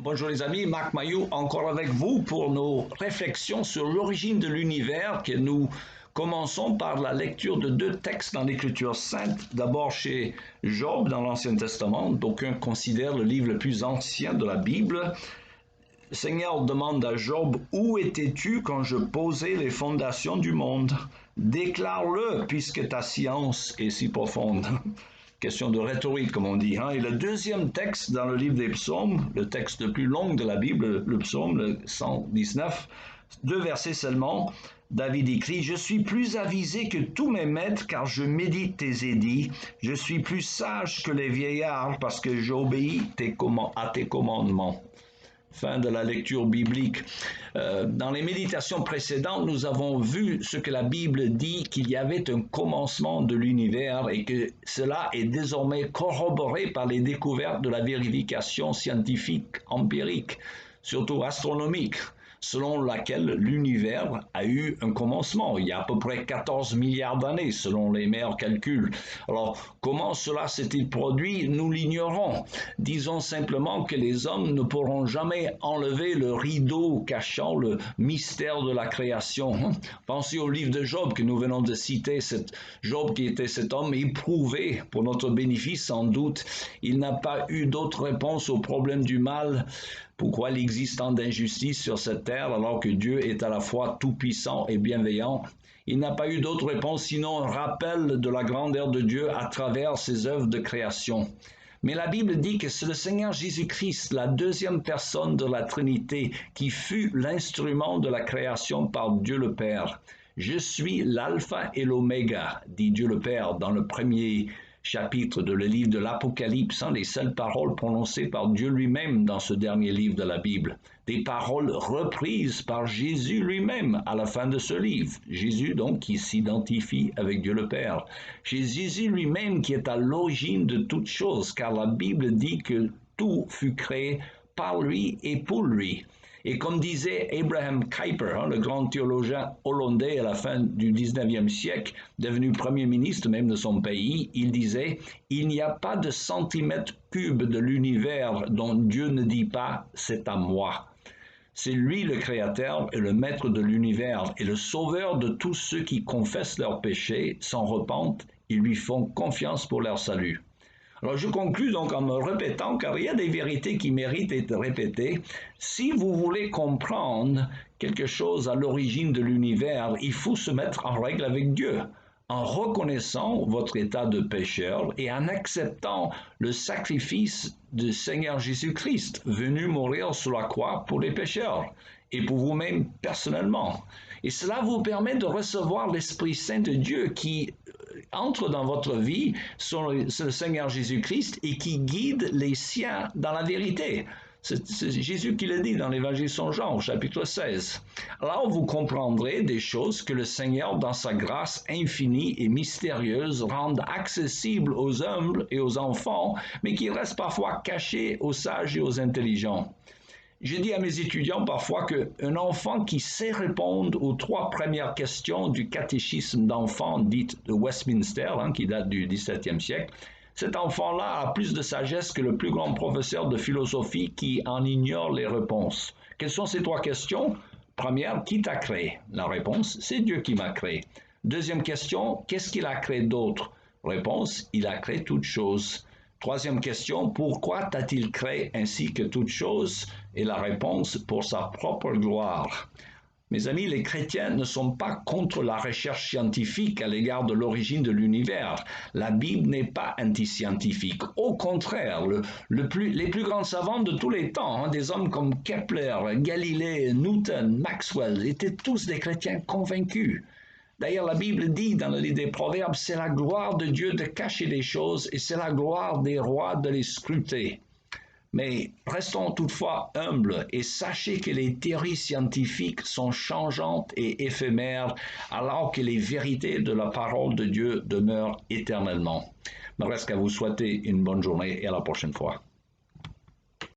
Bonjour les amis, Marc Mailloux encore avec vous pour nos réflexions sur l'origine de l'univers que nous commençons par la lecture de deux textes dans l'Écriture sainte. D'abord chez Job dans l'Ancien Testament, d'aucuns considèrent le livre le plus ancien de la Bible. Le Seigneur demande à Job, « Où étais-tu quand je posais les fondations du monde? Déclare-le puisque ta science est si profonde. » Question de rhétorique, comme on dit. Et le deuxième texte dans le livre des psaumes, le texte le plus long de la Bible, le psaume, le 119, 2 versets seulement, David écrit « Je suis plus avisé que tous mes maîtres, car je médite tes édits. Je suis plus sage que les vieillards, parce que j'obéis à tes commandements. » Fin de la lecture biblique. Dans les méditations précédentes, nous avons vu ce que la Bible dit, qu'il y avait un commencement de l'univers et que cela est désormais corroboré par les découvertes de la vérification scientifique empirique, surtout astronomique, selon laquelle l'univers a eu un commencement il y a à peu près 14 milliards d'années, selon les meilleurs calculs. Alors, comment cela s'est-il produit? Nous l'ignorons. Disons simplement que les hommes ne pourront jamais enlever le rideau cachant le mystère de la création. Pensez au livre de Job que nous venons de citer, Job qui était cet homme éprouvé pour notre bénéfice sans doute. Il n'a pas eu d'autre réponse au problème du mal. Pourquoi l'existence d'injustice sur cette terre alors que Dieu est à la fois tout-puissant et bienveillant? Il n'a pas eu d'autre réponse sinon un rappel de la grandeur de Dieu à travers ses œuvres de création. Mais la Bible dit que c'est le Seigneur Jésus-Christ, la deuxième personne de la Trinité, qui fut l'instrument de la création par Dieu le Père. « Je suis l'alpha et l'oméga », dit Dieu le Père dans le premier chapitre de le livre de l'Apocalypse, les seules paroles prononcées par Dieu lui-même dans ce dernier livre de la Bible. Des paroles reprises par Jésus lui-même à la fin de ce livre. Jésus donc qui s'identifie avec Dieu le Père. C'est Jésus lui-même qui est à l'origine de toutes choses, car la Bible dit que tout fut créé par lui et pour lui. Et comme disait Abraham Kuyper, le grand théologien hollandais à la fin du 19e siècle, devenu premier ministre même de son pays, il disait « Il n'y a pas de centimètre cube de l'univers dont Dieu ne dit pas « c'est à moi ». C'est lui le créateur et le maître de l'univers et le sauveur de tous ceux qui confessent leurs péchés, s'en repentent et lui font confiance pour leur salut. Alors je conclus donc en me répétant, car il y a des vérités qui méritent d'être répétées. Si vous voulez comprendre quelque chose à l'origine de l'univers, il faut se mettre en règle avec Dieu, en reconnaissant votre état de pécheur et en acceptant le sacrifice du Seigneur Jésus-Christ, venu mourir sur la croix pour les pécheurs et pour vous-même personnellement. Et cela vous permet de recevoir l'Esprit Saint de Dieu qui entre dans votre vie, c'est le Seigneur Jésus-Christ et qui guide les siens dans la vérité. C'est Jésus qui le dit dans l'Évangile Saint Jean, au chapitre 16. Alors vous comprendrez des choses que le Seigneur, dans sa grâce infinie et mystérieuse, rend accessibles aux humbles et aux enfants, mais qui restent parfois cachées aux sages et aux intelligents. Je dis à mes étudiants parfois qu'un enfant qui sait répondre aux 3 premières questions du catéchisme d'enfant dite de Westminster, qui date du XVIIe siècle, cet enfant-là a plus de sagesse que le plus grand professeur de philosophie qui en ignore les réponses. Quelles sont ces 3 questions? Première, qui t'a créé? La réponse, c'est Dieu qui m'a créé. Deuxième question, qu'est-ce qu'il a créé d'autre? Réponse, il a créé toutes choses. Troisième question, pourquoi t'a-t-il créé ainsi que toutes choses? Et la réponse, pour sa propre gloire. Mes amis, les chrétiens ne sont pas contre la recherche scientifique à l'égard de l'origine de l'univers. La Bible n'est pas anti-scientifique. Au contraire, les plus grands savants de tous les temps, des hommes comme Kepler, Galilée, Newton, Maxwell, étaient tous des chrétiens convaincus. D'ailleurs, la Bible dit dans le livre des Proverbes, c'est la gloire de Dieu de cacher les choses et c'est la gloire des rois de les scruter. Mais restons toutefois humbles et sachez que les théories scientifiques sont changeantes et éphémères alors que les vérités de la parole de Dieu demeurent éternellement. Il me reste qu'à vous souhaiter une bonne journée et à la prochaine fois.